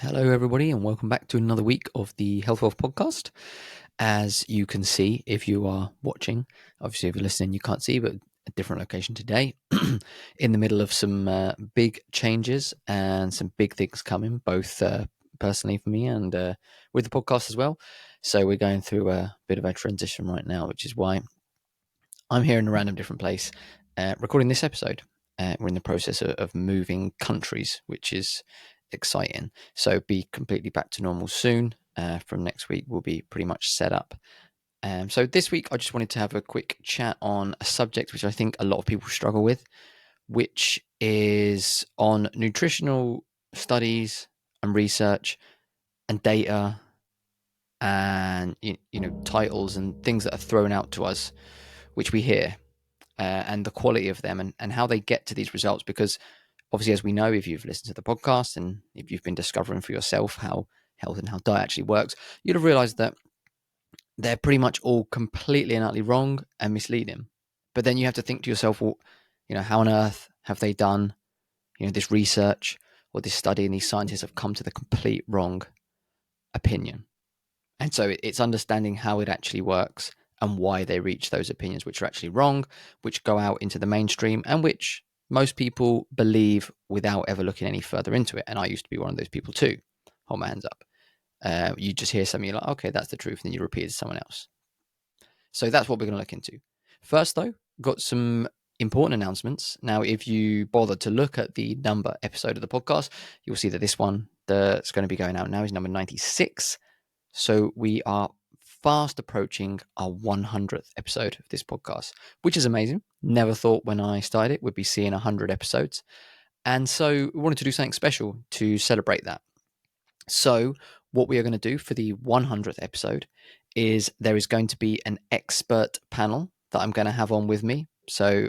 Hello, everybody, and welcome back to another week of the Health Wealth podcast. As you can see, if you are watching, obviously, if you're listening, you can't see, but a different location today, in the middle of some big changes and some big things coming, both personally for me and with the podcast as well. So, we're going through a bit of a transition right now, which is why I'm here in a random different place recording this episode. We're in the process of moving countries, which is exciting. So be completely back to normal soon. From next week, we'll be pretty much set up. So this week, I just wanted to have a quick chat on a subject which I think a lot of people struggle with, which is on nutritional studies and research and data and titles and things that are thrown out to us, which we hear. And the quality of them and how they get to these results. Because obviously, as we know, if you've listened to the podcast and if you've been discovering for yourself how health and how diet actually works, you'd have realized that they're pretty much all completely and utterly wrong and misleading. But then you have to think to yourself, well, how on earth have they done, this research or this study, and these scientists have come to the complete wrong opinion. And so it's understanding how it actually works and why they reach those opinions, which are actually wrong, which go out into the mainstream, and which most people believe without ever looking any further into it. And I used to be one of those people too. Hold my hands up. You just hear something, you're like, okay, that's the truth. And then you repeat it to someone else. So that's what we're going to look into. First, though, got some important announcements. Now, if you bother to look at the number episode of the podcast, you'll see that this one that's going to be going out now is number 96. So we are fast approaching our 100th episode of this podcast, which is amazing. Never thought when I started it, we'd be seeing 100 episodes. And so we wanted to do something special to celebrate that. So what we are going to do for the 100th episode is there is going to be an expert panel that I'm going to have on with me. So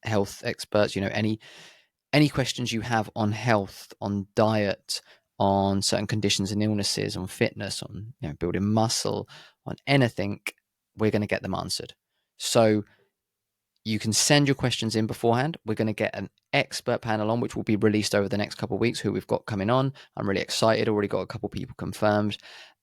health experts, any questions you have on health, on diet, on certain conditions and illnesses, on fitness, on building muscle, on anything, we're going to get them answered. So you can send your questions in beforehand. We're going to get an expert panel on, which will be released over the next couple of weeks, who we've got coming on. I'm really excited. Already got a couple of people confirmed.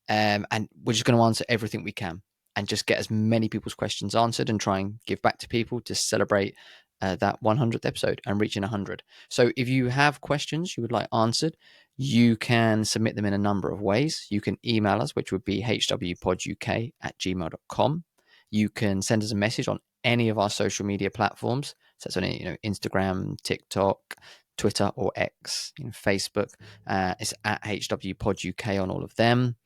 And we're just going to answer everything we can and just get as many people's questions answered and try and give back to people to celebrate that 100th episode and reaching 100. So if you have questions you would like answered, you can submit them in a number of ways. You can email us, which would be hwpoduk@gmail.com. You can send us a message on any of our social media platforms. So that's on Instagram, TikTok, Twitter, or X, Facebook. It's at hwpoduk on all of them.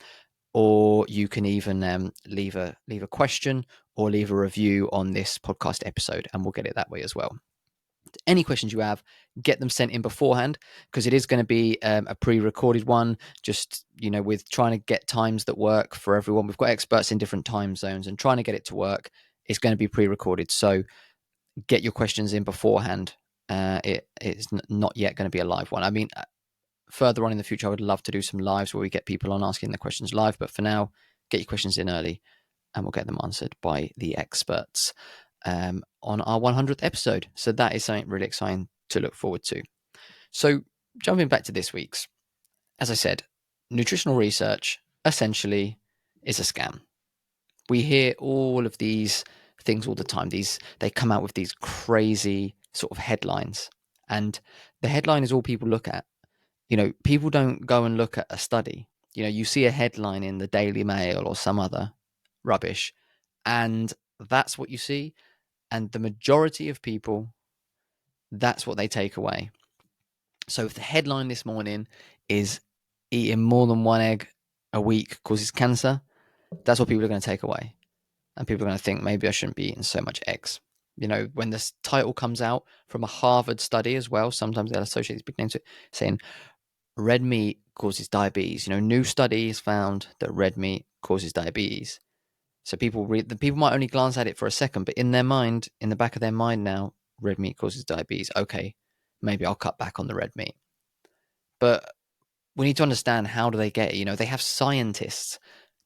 Or you can even leave a question or leave a review on this podcast episode, and we'll get it that way as well. Any questions you have, get them sent in beforehand, because it is going to be a pre-recorded one, just with trying to get times that work for everyone. We've got experts in different time zones, and trying to get it to work, it's going to be pre-recorded. So get your questions in beforehand. It's not yet going to be a live one. I mean, further on in the future, I would love to do some lives where we get people on asking the questions live. But for now, get your questions in early and we'll get them answered by the experts on our 100th episode. So that is something really exciting to look forward to. So jumping back to this week's, as I said, nutritional research essentially is a scam. We hear all of these things all the time. They come out with these crazy sort of headlines, and the headline is all people look at. People don't go and look at a study. You see a headline in the Daily Mail or some other rubbish, and that's what you see. And the majority of people, that's what they take away. So if the headline this morning is eating more than one egg a week causes cancer, that's what people are going to take away. And people are going to think, maybe I shouldn't be eating so much eggs. When this title comes out from a Harvard study as well, sometimes they'll associate these big names with saying, red meat causes diabetes. New studies found that red meat causes diabetes. So people might only glance at it for a second, but in their mind, in the back of their mind now, red meat causes diabetes. Okay, maybe I'll cut back on the red meat. But we need to understand, how do they get it? They have scientists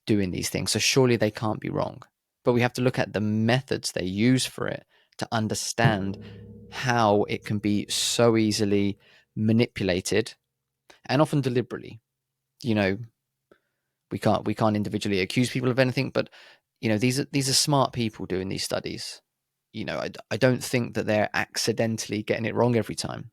doing these things, so surely they can't be wrong. But we have to look at the methods they use for it to understand how it can be so easily manipulated, and often deliberately. you know, we can't individually accuse people of anything, but you know, these are smart people doing these studies. You know, I don't think that they're accidentally getting it wrong every time.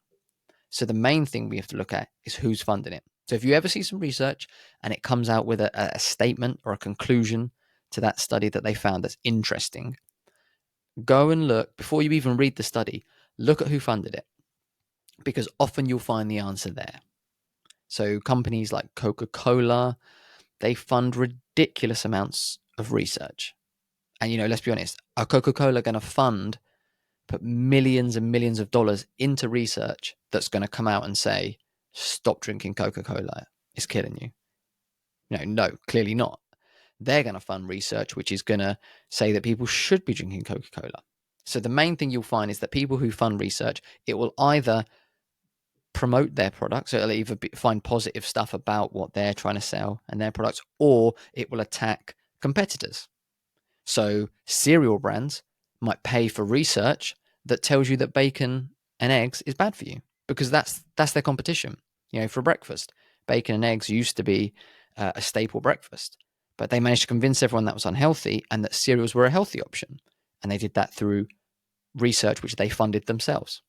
So the main thing we have to look at is who's funding it. So if you ever see some research and it comes out with a statement or a conclusion to that study that they found that's interesting, go and look before you even read the study. Look at who funded it, because often you'll find the answer there. So companies like Coca-Cola, they fund ridiculous amounts of research. And, you know, let's be honest, are Coca-Cola going to put millions and millions of dollars into research that's going to come out and say, stop drinking Coca-Cola, it's killing you? No, clearly not. They're going to fund research which is going to say that people should be drinking Coca-Cola. So the main thing you'll find is that people who fund research, it will either promote their products, so it'll either find positive stuff about what they're trying to sell and their products, or it will attack competitors. So cereal brands might pay for research that tells you that bacon and eggs is bad for you, because that's their competition. You know, for breakfast, bacon and eggs used to be a staple breakfast, but they managed to convince everyone that was unhealthy and that cereals were a healthy option. And they did that through research which they funded themselves.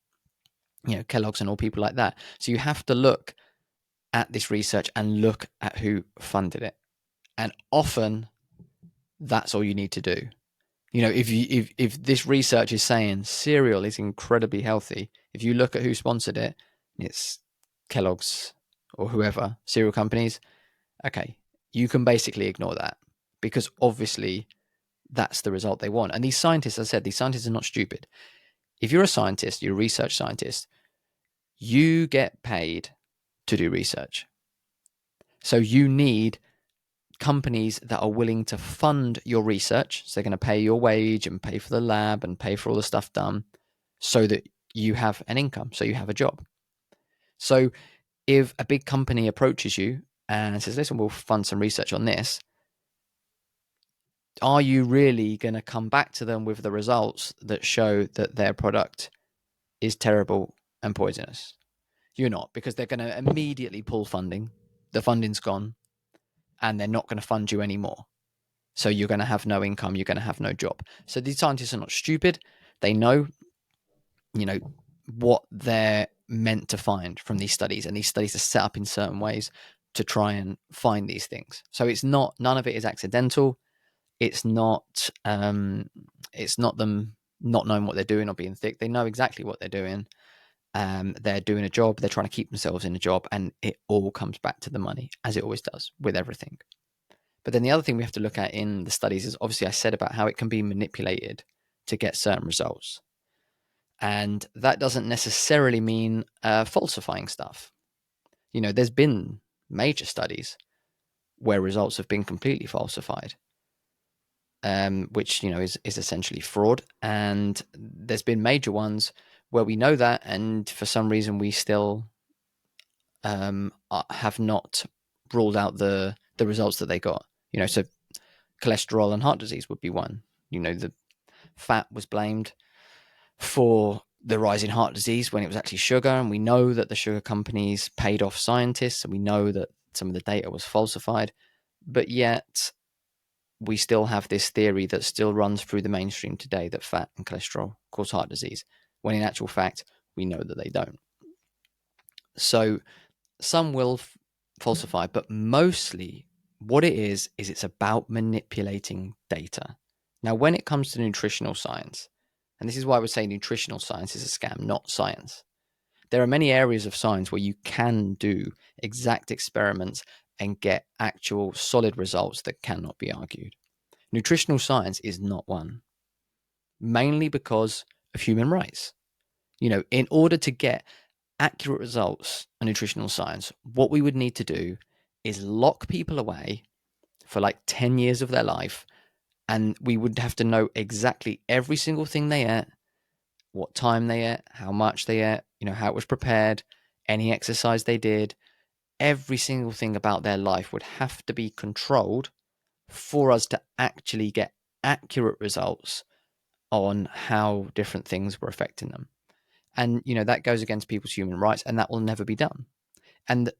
You know, Kellogg's and all people like that. So you have to look at this research and look at who funded it. And often that's all you need to do. You know, if this research is saying cereal is incredibly healthy, if you look at who sponsored it, it's Kellogg's or whoever, cereal companies, okay, you can basically ignore that, because obviously that's the result they want. And these scientists, as I said, these scientists are not stupid. If you're a scientist, you're a research scientist, you get paid to do research. So you need companies that are willing to fund your research. So they're going to pay your wage and pay for the lab and pay for all the stuff done so that you have an income, so you have a job. So if a big company approaches you and says, listen, we'll fund some research on this, are you really going to come back to them with the results that show that their product is terrible and poisonous? You're not, because they're going to immediately pull funding. The funding's gone and they're not going to fund you anymore. So you're going to have no income, you're going to have no job. So these scientists are not stupid. They know, you know, what they're meant to find from these studies. And these studies are set up in certain ways to try and find these things. So it's not, none of it is accidental. It's not them not knowing what they're doing or being thick. They know exactly what they're doing. They're doing a job. They're trying to keep themselves in a job, and it all comes back to the money, as it always does with everything. But then the other thing we have to look at in the studies is, obviously I said about how it can be manipulated to get certain results. And that doesn't necessarily mean falsifying stuff. You know, there's been major studies where results have been completely falsified, which, you know, is essentially fraud. And there's been major ones where we know that, and for some reason we still have not ruled out the results that they got. You know, so cholesterol and heart disease would be one. You know, the fat was blamed for the rise in heart disease when it was actually sugar, and we know that the sugar companies paid off scientists, and we know that some of the data was falsified, but yet we still have this theory that still runs through the mainstream today that fat and cholesterol cause heart disease, when in actual fact we know that they don't. So some will falsify, but mostly what it is it's about manipulating data. Now, when it comes to nutritional science, and this is why I would say nutritional science is a scam, not science. There are many areas of science where you can do exact experiments and get actual solid results that cannot be argued. Nutritional science is not one, mainly because of human rights. You know, in order to get accurate results on nutritional science, what we would need to do is lock people away for like 10 years of their life, and we would have to know exactly every single thing they ate, what time they ate, how much they ate, you know, how it was prepared, any exercise they did. Every single thing about their life would have to be controlled for us to actually get accurate results on how different things were affecting them. And, you know, that goes against people's human rights, and that will never be done. And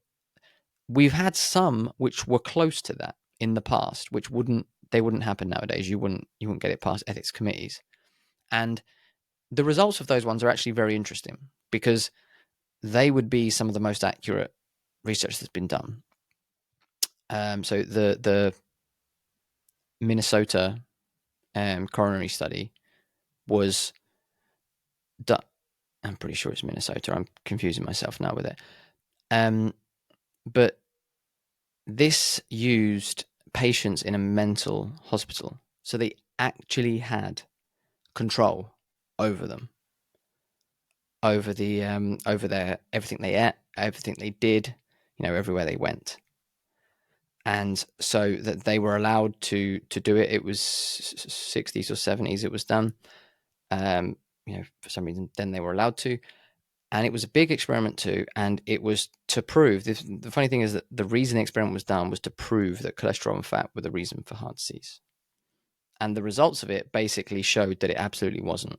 We've had some which were close to that in the past, which wouldn't happen nowadays. You wouldn't get it past ethics committees. And the results of those ones are actually very interesting because they would be some of the most accurate research that's been done. So the Minnesota coronary study was done. I'm pretty sure it's Minnesota. I'm confusing myself now with it. But this used patients in a mental hospital. So they actually had control over them, over their everything they ate, everything they did, everywhere they went. And so that they were allowed to do it. It was 60s or 70s it was done. For some reason, then they were allowed to. And it was a big experiment too, and it was to prove this. The funny thing is that the reason the experiment was done was to prove that cholesterol and fat were the reason for heart disease. And the results of it basically showed that it absolutely wasn't.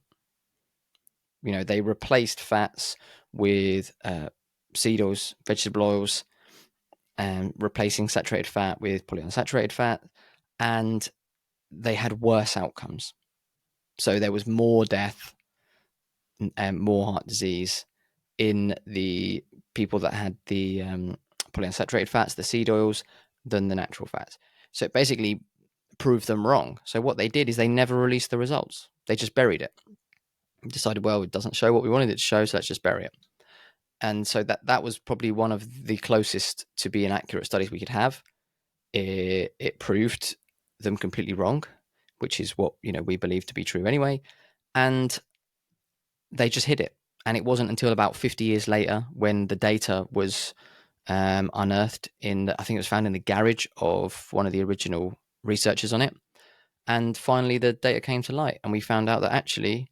They replaced fats with seed oils, vegetable oils, and replacing saturated fat with polyunsaturated fat, and they had worse outcomes. So there was more death and more heart disease in the people that had the polyunsaturated fats, the seed oils, than the natural fats. So it basically proved them wrong. So what they did is they never released the results. They just buried it. Decided, well, it doesn't show what we wanted it to show, so let's just bury it. And so that was probably one of the closest to being accurate studies we could have. It proved them completely wrong, which is what we believe to be true anyway. And they just hid it. And it wasn't until about 50 years later when the data was unearthed I think it was found in the garage of one of the original researchers on it. And finally, the data came to light, and we found out that actually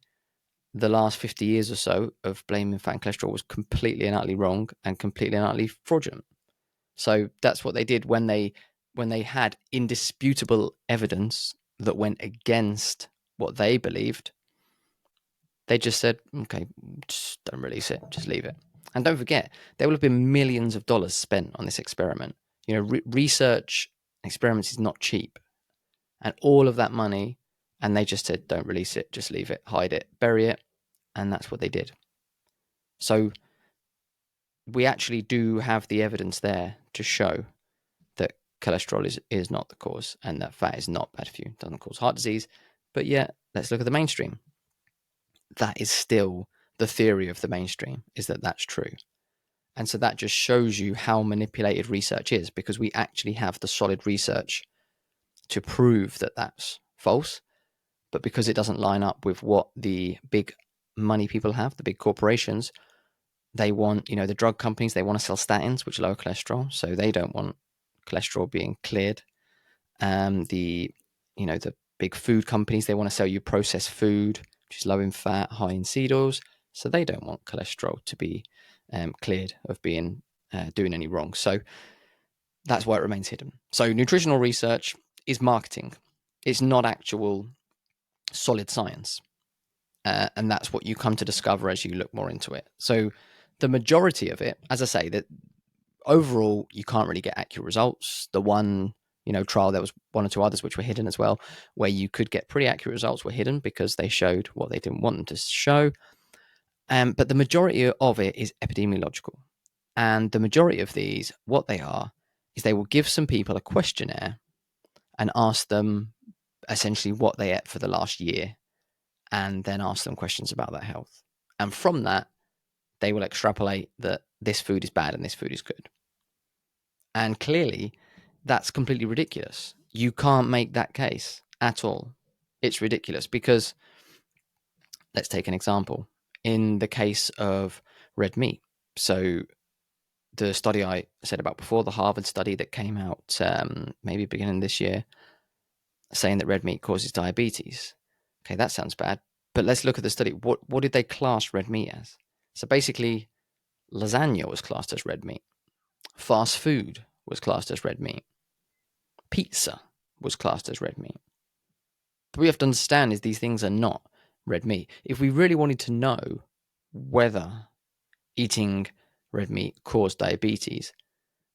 the last 50 years or so of blaming fat and cholesterol was completely and utterly wrong and completely and utterly fraudulent. So that's what they did when they had indisputable evidence that went against what they believed. They just said, okay, just don't release it, just leave it. And don't forget, there will have been millions of dollars spent on this experiment. Research experiments is not cheap. And all of that money, and they just said, don't release it, just leave it, hide it, bury it. And that's what they did. So we actually do have the evidence there to show that cholesterol is not the cause and that fat is not bad for you, doesn't cause heart disease. But yet, let's look at the mainstream. That is still the theory of the mainstream, is that that's true. And so that just shows you how manipulated research is, because we actually have the solid research to prove that that's false. But because it doesn't line up with what the big money people have, the big corporations, they want, the drug companies, they want to sell statins, which lower cholesterol. So they don't want cholesterol being cleared. The big food companies, they want to sell you processed food, which is low in fat, high in seed oils. So they don't want cholesterol to be cleared of being doing any wrong. So that's why it remains hidden. So nutritional research is marketing. It's not actual solid science. And that's what you come to discover as you look more into it. So the majority of it, as I say, that overall, you can't really get accurate results. The one, trial, there was one or two others which were hidden as well, where you could get pretty accurate results, were hidden because they showed what they didn't want them to show. But the majority of it is epidemiological. And the majority of these, what they are, is they will give some people a questionnaire and ask them essentially what they ate for the last year, and then ask them questions about their health. And from that, they will extrapolate that this food is bad and this food is good. And clearly, that's completely ridiculous. You can't make that case at all. It's ridiculous because, let's take an example. In the case of red meat, so the study I said about before, the Harvard study that came out maybe beginning this year, saying that red meat causes diabetes. Okay, that sounds bad. But let's look at the study. What did they class red meat as? So basically, lasagna was classed as red meat. Fast food was classed as red meat. Pizza was classed as red meat. But we have to understand is these things are not red meat. If we really wanted to know whether eating red meat caused diabetes,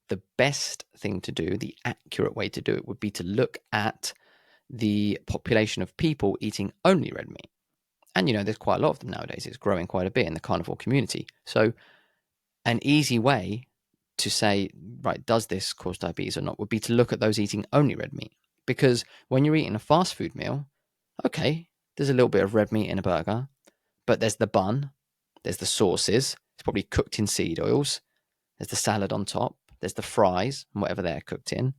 the best thing to do, the accurate way to do it, would be to look at the population of people eating only red meat. And, there's quite a lot of them nowadays. It's growing quite a bit in the carnivore community. So an easy way to say, right, does this cause diabetes or not, would be to look at those eating only red meat. Because when you're eating a fast food meal, okay, there's a little bit of red meat in a burger, but there's the bun, there's the sauces, it's probably cooked in seed oils, there's the salad on top, there's the fries and whatever they're cooked in,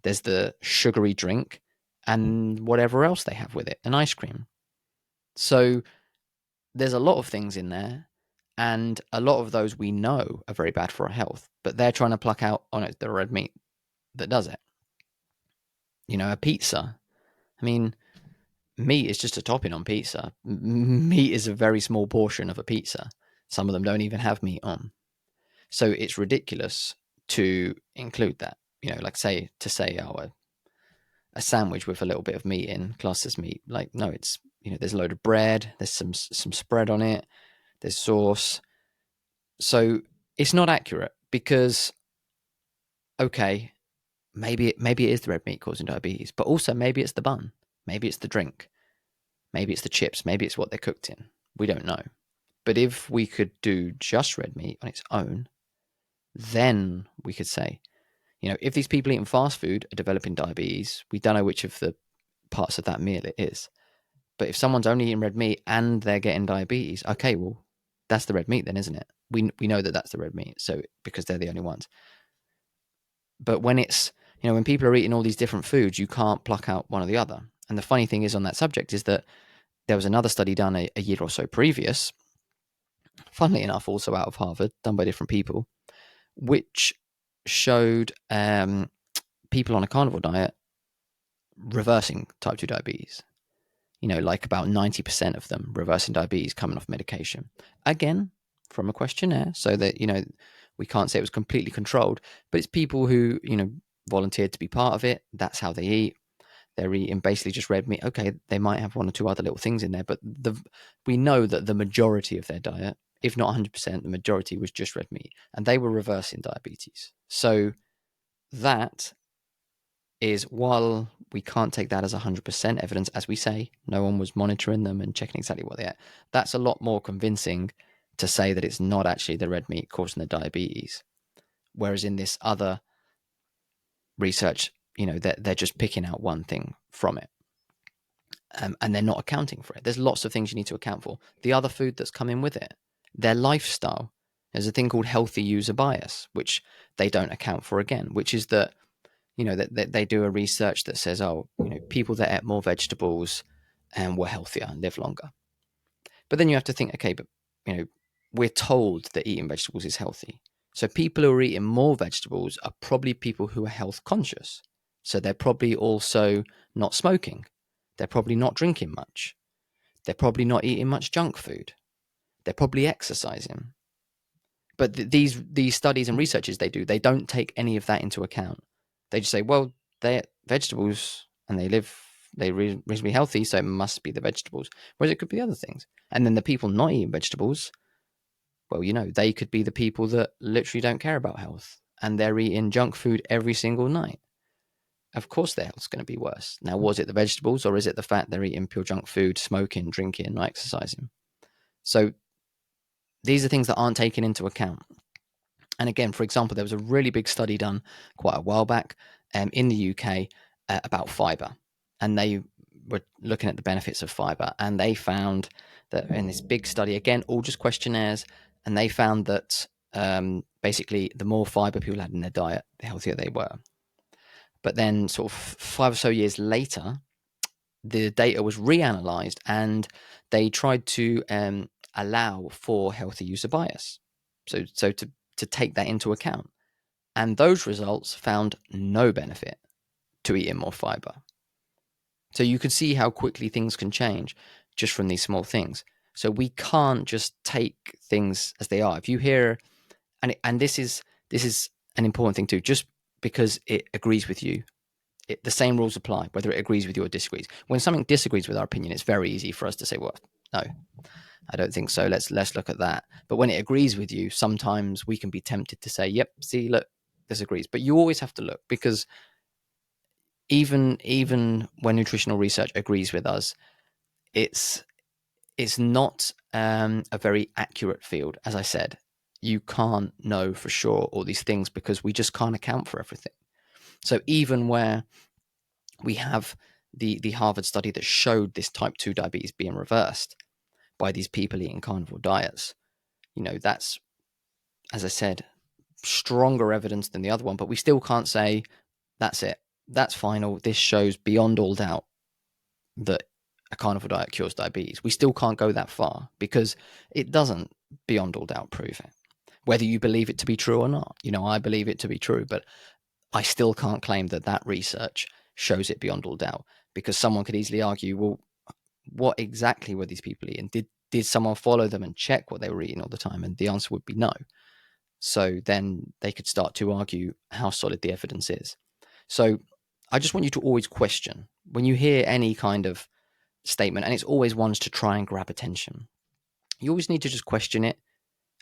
there's the sugary drink and whatever else they have with it, and ice cream. So there's a lot of things in there, and a lot of those we know are very bad for our health, but they're trying to pluck out on it the red meat that does it. A pizza. I mean, meat is just a topping on pizza. Meat is a very small portion of a pizza. Some of them don't even have meat on. So it's ridiculous to include that. Like say, oh, a sandwich with a little bit of meat in, classed as meat. Like, no, it's, there's a load of bread, there's some spread on it, there's sauce. So it's not accurate because, okay, maybe it is the red meat causing diabetes, but also maybe it's the bun, maybe it's the drink, maybe it's the chips, maybe it's what they're cooked in. We don't know. But if we could do just red meat on its own, then we could say, if these people eating fast food are developing diabetes, we don't know which of the parts of that meal it is. But if someone's only eating red meat and they're getting diabetes, okay, well, that's the red meat then, isn't it? We know that that's the red meat, so because they're the only ones. But when it's, when people are eating all these different foods, you can't pluck out one or the other. And the funny thing is on that subject is that there was another study done a year or so previous, funnily enough, also out of Harvard, done by different people, which showed people on a carnivore diet reversing type 2 diabetes. Like about 90% of them reversing diabetes coming off medication. Again, from a questionnaire, so that, we can't say it was completely controlled, but it's people who, volunteered to be part of it. That's how they eat. They're eating basically just red meat. Okay, they might have one or two other little things in there, but we know that the majority of their diet, if not 100%, the majority was just red meat, and they were reversing diabetes. So that is, while we can't take that as 100% evidence, as we say, no one was monitoring them and checking exactly what they ate, that's a lot more convincing to say that it's not actually the red meat causing the diabetes. Whereas in this other research, they're just picking out one thing from it. And they're not accounting for it. There's lots of things you need to account for. The other food that's coming with it, their lifestyle. There's a thing called healthy user bias, which they don't account for again, which is that, that they do a research that says, people that ate more vegetables and were healthier and live longer. But then you have to think, okay, but, we're told that eating vegetables is healthy. So people who are eating more vegetables are probably people who are health conscious. So they're probably also not smoking. They're probably not drinking much. They're probably not eating much junk food. They're probably exercising. But these studies and researches they don't take any of that into account. They just say, well, they're vegetables and they're reasonably healthy, so it must be the vegetables. Whereas it could be other things. And then the people not eating vegetables, well, they could be the people that literally don't care about health and they're eating junk food every single night. Of course their health's going to be worse. Now, was it the vegetables or is it the fact they're eating pure junk food, smoking, drinking, not exercising? So these are things that aren't taken into account. And again, for example, there was a really big study done quite a while back in the UK about fiber. And they were looking at the benefits of fiber. And they found that in this big study, again, all just questionnaires, and they found that basically the more fiber people had in their diet, the healthier they were. But then sort of 5 or so years later, the data was reanalyzed and they tried to allow for healthy user bias. So to take that into account. And those results found no benefit to eating more fiber. So you can see how quickly things can change just from these small things. So we can't just take things as they are. If you hear, and this is an important thing too, just because it agrees with you, the same rules apply, whether it agrees with you or disagrees. When something disagrees with our opinion, it's very easy for us to say, well, no, I don't think so. Let's look at that. But when it agrees with you, sometimes we can be tempted to say, yep, see, look, disagrees, but you always have to look, because even when nutritional research agrees with us, it's not a very accurate field. As I said, you can't know for sure all these things because we just can't account for everything. So even where we have the Harvard study that showed this type 2 diabetes being reversed by these people eating carnivore diets, that's, as I said, stronger evidence than the other one, but we still can't say that's it, that's final, this shows beyond all doubt that a carnivore diet cures diabetes. We still can't go that far because it doesn't beyond all doubt prove it, whether you believe it to be true or not. I believe it to be true, but I still can't claim that research shows it beyond all doubt, because someone could easily argue, well, what exactly were these people eating? Did someone follow them and check what they were eating all the time? And the answer would be no. So then they could start to argue how solid the evidence is. So I just want you to always question when you hear any kind of statement, and it's always ones to try and grab attention. You always need to just question it.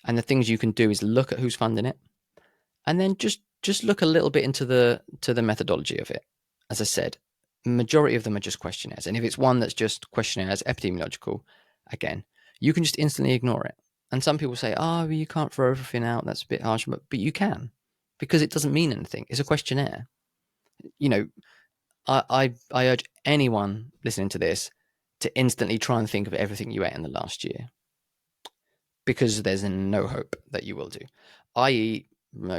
And the things you can do is look at who's funding it, and then just look a little bit into the methodology of it. As I said, majority of them are just questionnaires. And if it's one that's just questionnaires, epidemiological, again, you can just instantly ignore it. And some people say, oh, you can't throw everything out, that's a bit harsh, but you can, because it doesn't mean anything. It's a questionnaire. I urge anyone listening to this to instantly try and think of everything you ate in the last year, because there's no hope that you will do. I eat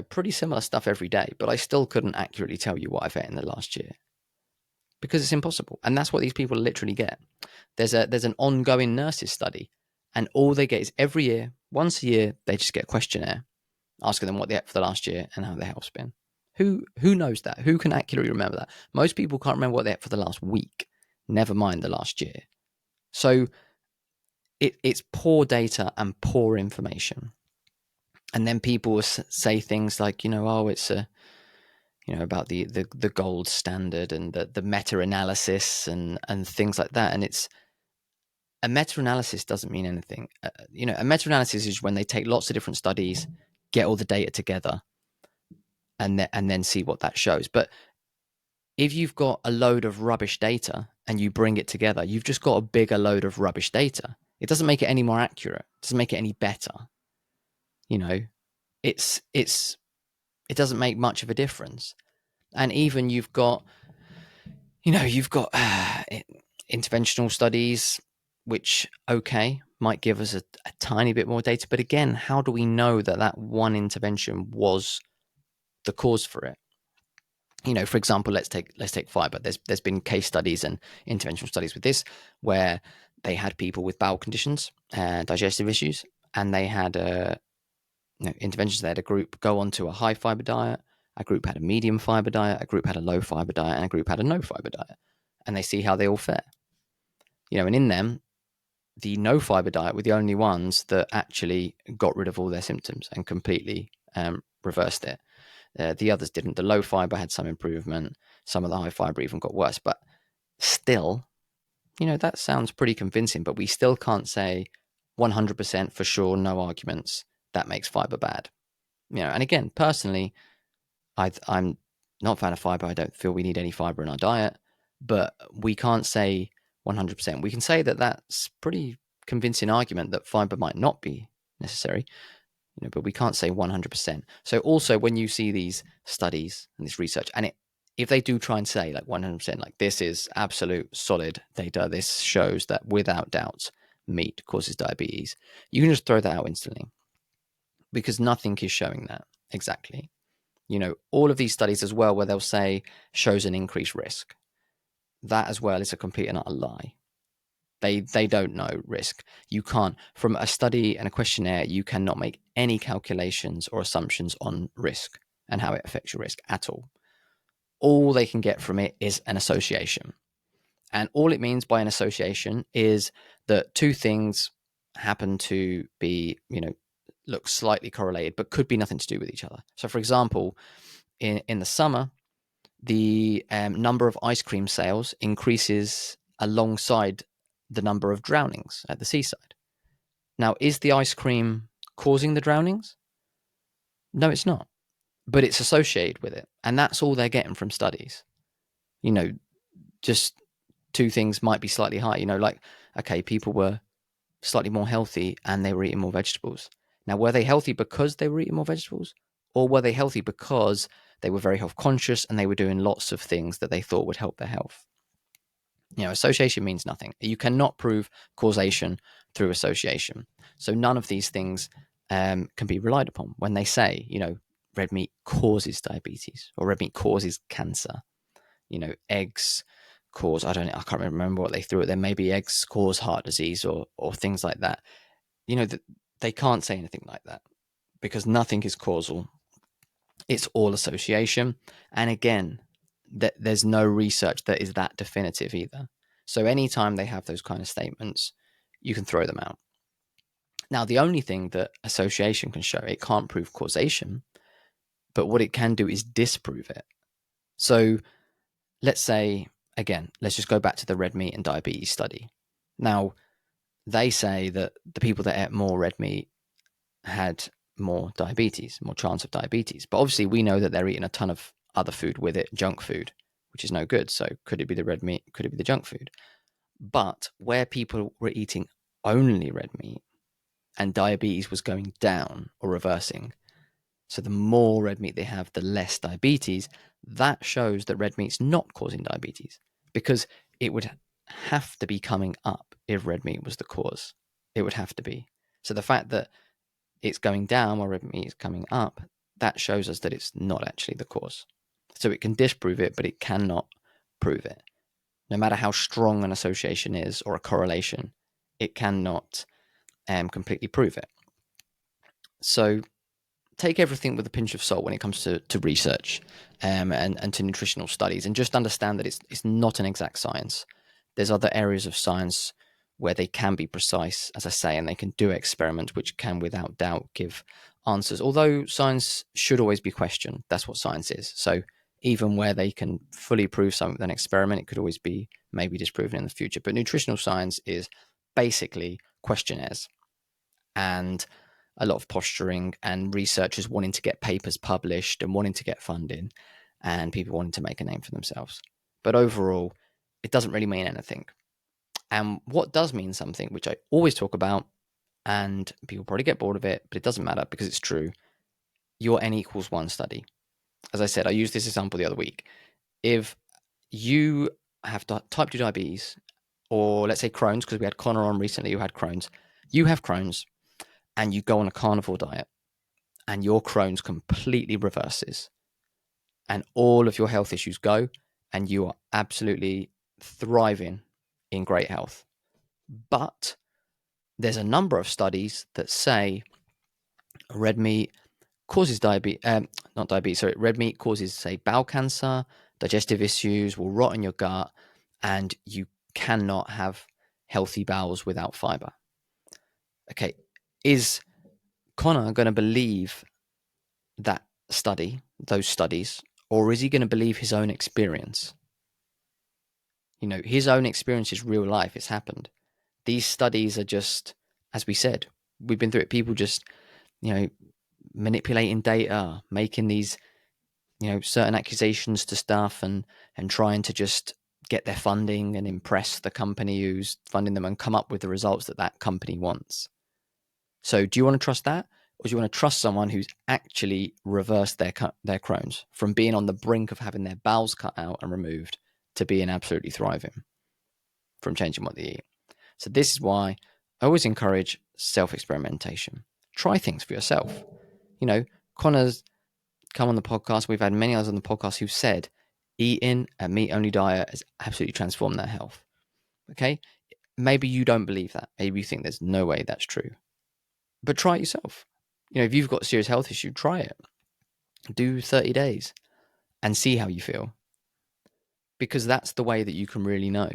pretty similar stuff every day, but I still couldn't accurately tell you what I've ate in the last year, because it's impossible. And that's what these people literally get. There's an ongoing nurses study, and all they get is every year, once a year, they just get a questionnaire asking them what they ate for the last year and how their health's been. Who knows that? Who can accurately remember that? Most people can't remember what they ate for the last week, never mind the last year. So it's poor data and poor information. And then people will say things like, oh, it's about the gold standard and the meta-analysis and things like that. And it's a meta-analysis doesn't mean anything. A meta-analysis is when they take lots of different studies, get all the data together, and then see what that shows. But if you've got a load of rubbish data and you bring it together, you've just got a bigger load of rubbish data. It doesn't make it any more accurate. It doesn't make it any better. It doesn't make much of a difference. And even you've got interventional studies, which, okay, might give us a tiny bit more data. But again, how do we know that one intervention was the cause for it? For example, let's take fiber. There's been case studies and interventional studies with this, where they had people with bowel conditions and digestive issues, and they had interventions. They had a group go onto a high fiber diet, a group had a medium fiber diet, a group had a low fiber diet, and a group had a no fiber diet, and they see how they all fare. And in them, the no fiber diet were the only ones that actually got rid of all their symptoms and completely reversed it. The others didn't. The low fiber had some improvement. Some of the high fiber even got worse. But still, that sounds pretty convincing, but we still can't say 100% for sure, no arguments, that makes fiber bad. And again, personally, I'm not a fan of fiber. I don't feel we need any fiber in our diet, but we can't say 100%. We can say that that's pretty convincing argument that fiber might not be necessary, but we can't say 100%. So also when you see these studies and this research, and if they do try and say like 100%, like this is absolute solid data, this shows that without doubt meat causes diabetes, you can just throw that out instantly, because nothing is showing that exactly. All of these studies as well, where they'll say shows an increased risk, that as well is a complete and utter lie. They don't know risk. You can't, from a study and a questionnaire, you cannot make any calculations or assumptions on risk and how it affects your risk at all. All they can get from it is an association. And all it means by an association is that two things happen to be, look slightly correlated, but could be nothing to do with each other. So for example, in the summer, the number of ice cream sales increases alongside the number of drownings at the seaside. Now, is the ice cream causing the drownings? No, it's not. but it's associated with it. And that's all they're getting from studies. Just two things might be slightly higher, like, okay, people were slightly more healthy and they were eating more vegetables. Now, were they healthy because they were eating more vegetables? Or were they healthy because they were very health conscious and they were doing lots of things that they thought would help their health? Association means nothing. You cannot prove causation through association. So none of these things can be relied upon. When they say, red meat causes diabetes or red meat causes cancer, eggs cause, I can't remember what they threw at them. Maybe eggs cause heart disease or things like that. They can't say anything like that because nothing is causal. It's all association. And again, there's no research that is that definitive either. So anytime they have those kind of statements, you can throw them out. Now, the only thing that association can show, it can't prove causation, but what it can do is disprove it. So let's say, again, let's just go back to the red meat and diabetes study. Now, they say that the people that ate more red meat had more diabetes, more chance of diabetes. But obviously, we know that they're eating a ton of other food with it, junk food, which is no good. So could it be the red meat? Could it be the junk food? But where people were eating only red meat and diabetes was going down or reversing, so the more red meat they have, the less diabetes, that shows that red meat's not causing diabetes because it would have to be coming up if red meat was the cause. It would have to be. So the fact that it's going down while red meat is coming up, that shows us that it's not actually the cause. So it can disprove it, but it cannot prove it. No matter how strong an association is or a correlation, it cannot completely prove it. So take everything with a pinch of salt when it comes to research and to nutritional studies, and just understand that it's not an exact science. There's other areas of science where they can be precise, as I say, and they can do experiments which can without doubt give answers. Although science should always be questioned. That's what science is. So even where they can fully prove something with an experiment, it could always be maybe disproven in the future. But nutritional science is basically questionnaires and a lot of posturing and researchers wanting to get papers published and wanting to get funding and people wanting to make a name for themselves. But overall, it doesn't really mean anything. And what does mean something, which I always talk about, and people probably get bored of it, but it doesn't matter because it's true, your N equals 1 study. As I said, I used this example the other week. If you have type 2 diabetes, or let's say Crohn's, because we had Connor on recently who had Crohn's, you have Crohn's and you go on a carnivore diet and your Crohn's completely reverses and all of your health issues go and you are absolutely thriving in great health. But there's a number of studies that say red meat causes red meat causes, say, bowel cancer, digestive issues, will rot in your gut, and you cannot have healthy bowels without fiber. Okay, is Connor going to believe that study, those studies, or is he going to believe his own experience? His own experience is real life. It's happened. These studies are just, as we said, we've been through it. People just, manipulating data, making these, certain accusations to stuff and trying to just get their funding and impress the company who's funding them and come up with the results that company wants. So do you want to trust that? Or do you want to trust someone who's actually reversed their Crohn's from being on the brink of having their bowels cut out and removed to being absolutely thriving from changing what they eat? So this is why I always encourage self-experimentation. Try things for yourself. Connor's come on the podcast. We've had many others on the podcast who've said eating a meat-only diet has absolutely transformed their health. Okay? Maybe you don't believe that. Maybe you think there's no way that's true. But try it yourself. If you've got a serious health issue, try it. Do 30 days and see how you feel. Because that's the way that you can really know.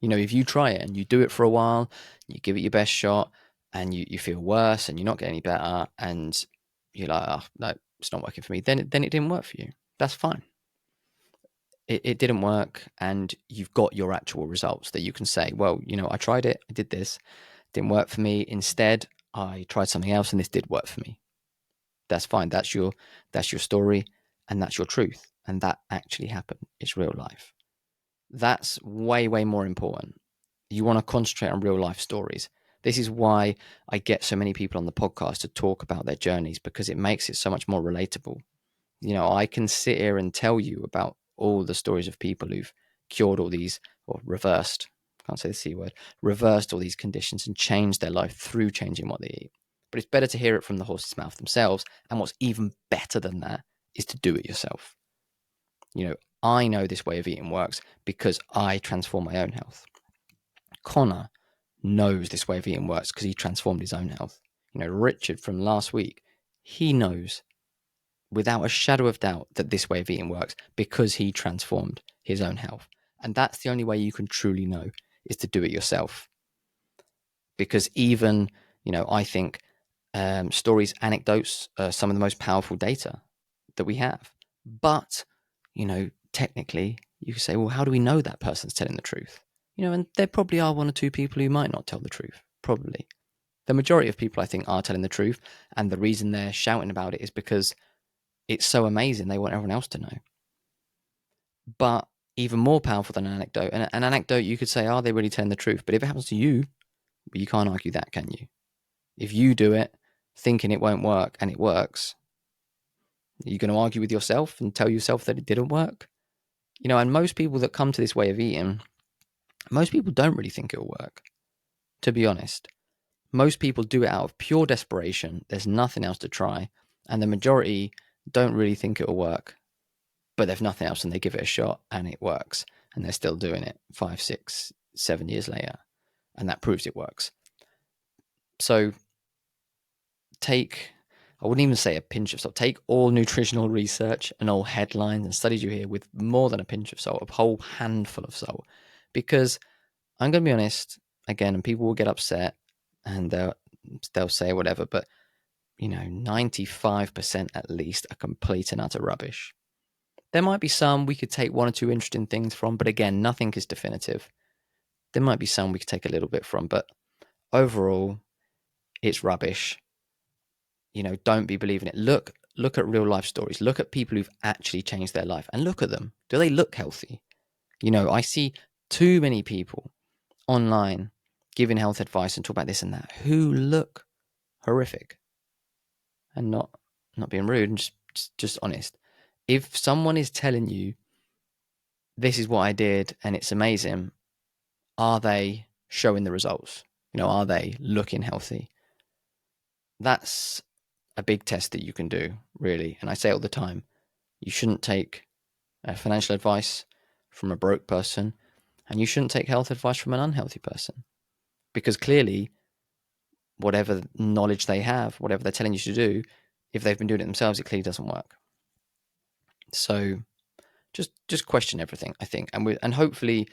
If you try it and you do it for a while, you give it your best shot and you feel worse and you're not getting any better and you're like, oh, no, it's not working for me, then it didn't work for you. That's fine. It didn't work and you've got your actual results that you can say, well, I tried it, I did this, didn't work for me. Instead, I tried something else and this did work for me. That's fine. That's your story, and that's your truth. And that actually happened. It's real life. That's way, way more important. You want to concentrate on real life stories. This is why I get so many people on the podcast to talk about their journeys, because it makes it so much more relatable. I can sit here and tell you about all the stories of people who've cured all these, or reversed, can't say the C word, reversed all these conditions and changed their life through changing what they eat. But it's better to hear it from the horse's mouth themselves. And what's even better than that is to do it yourself. I know this way of eating works because I transform my own health. Connor knows this way of eating works because he transformed his own health. Richard from last week, he knows without a shadow of doubt that this way of eating works because he transformed his own health. And that's the only way you can truly know, is to do it yourself. Because even, I think stories, anecdotes are some of the most powerful data that we have. But, technically, you can say, well, how do we know that person's telling the truth? And there probably are one or two people who might not tell the truth, probably. The majority of people, I think, are telling the truth. And the reason they're shouting about it is because it's so amazing. They want everyone else to know. But even more powerful than an anecdote, an anecdote, you could say, are they really telling the truth? But if it happens to you, you can't argue that, can you? If you do it thinking it won't work and it works, are you going to argue with yourself and tell yourself that it didn't work? And most people that come to this way of eating, most people don't really think it'll work, to be honest. Most people do it out of pure desperation. There's nothing else to try. And the majority don't really think it'll work, but they've nothing else and they give it a shot and it works. And they're still doing it 5, 6, 7 years later. And that proves it works. So I wouldn't even say a pinch of salt. Take all nutritional research and all headlines and studies you hear with more than a pinch of salt, a whole handful of salt. Because I'm going to be honest, again, and people will get upset and they'll say whatever, but 95% at least are complete and utter rubbish. There might be some we could take one or two interesting things from, but again, nothing is definitive. There might be some we could take a little bit from, but overall, it's rubbish. Don't be believing it. Look at real life stories. Look at people who've actually changed their life and look at them. Do they look healthy? I see too many people online giving health advice and talk about this and that who look horrific, and not being rude and just honest. If someone is telling you this is what I did and it's amazing, are they showing the results? Are they looking healthy? That's a big test that you can do, really. And I say all the time, you shouldn't take financial advice from a broke person, and you shouldn't take health advice from an unhealthy person, because clearly whatever knowledge they have, whatever they're telling you to do, if they've been doing it themselves, it clearly doesn't work. So just question everything, I think, and hopefully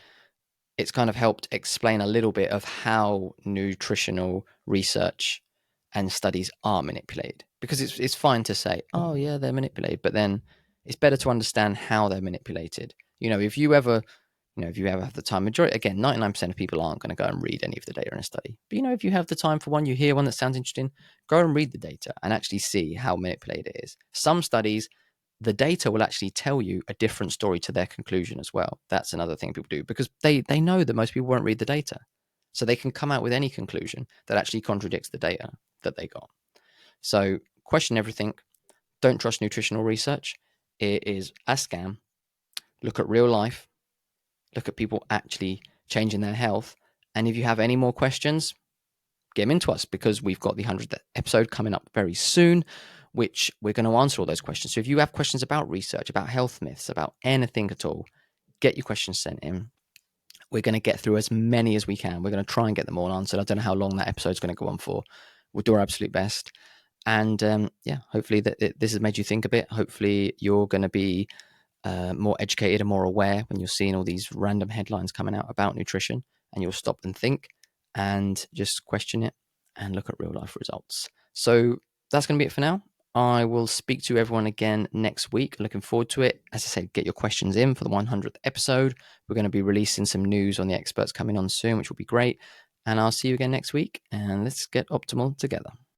it's kind of helped explain a little bit of how nutritional research and studies are manipulated. Because it's fine to say, oh yeah, they're manipulated, but then it's better to understand how they're manipulated. If you ever have the time, majority, again, 99% of people aren't going to go and read any of the data in a study. But if you have the time for one, you hear one that sounds interesting, go and read the data and actually see how manipulated it is. Some studies, the data will actually tell you a different story to their conclusion as well. That's another thing people do, because they know that most people won't read the data. So they can come out with any conclusion that actually contradicts the data that they got. So question everything. Don't trust nutritional research. It is a scam. Look at real life. Look at people actually changing their health. And if you have any more questions, get them into us, because we've got the 100th episode coming up very soon, which we're going to answer all those questions. So if you have questions about research, about health myths, about anything at all, get your questions sent in. We're going to get through as many as we can. We're going to try and get them all answered. I don't know how long that episode is going to go on for. We'll do our absolute best. And hopefully this has made you think a bit. Hopefully you're going to be more educated and more aware when you're seeing all these random headlines coming out about nutrition, and you'll stop and think and just question it and look at real life results. So that's going to be it for now. I will speak to everyone again next week. Looking forward to it. As I said, get your questions in for the 100th episode. We're going to be releasing some news on the experts coming on soon, which will be great. And I'll see you again next week, and let's get optimal together.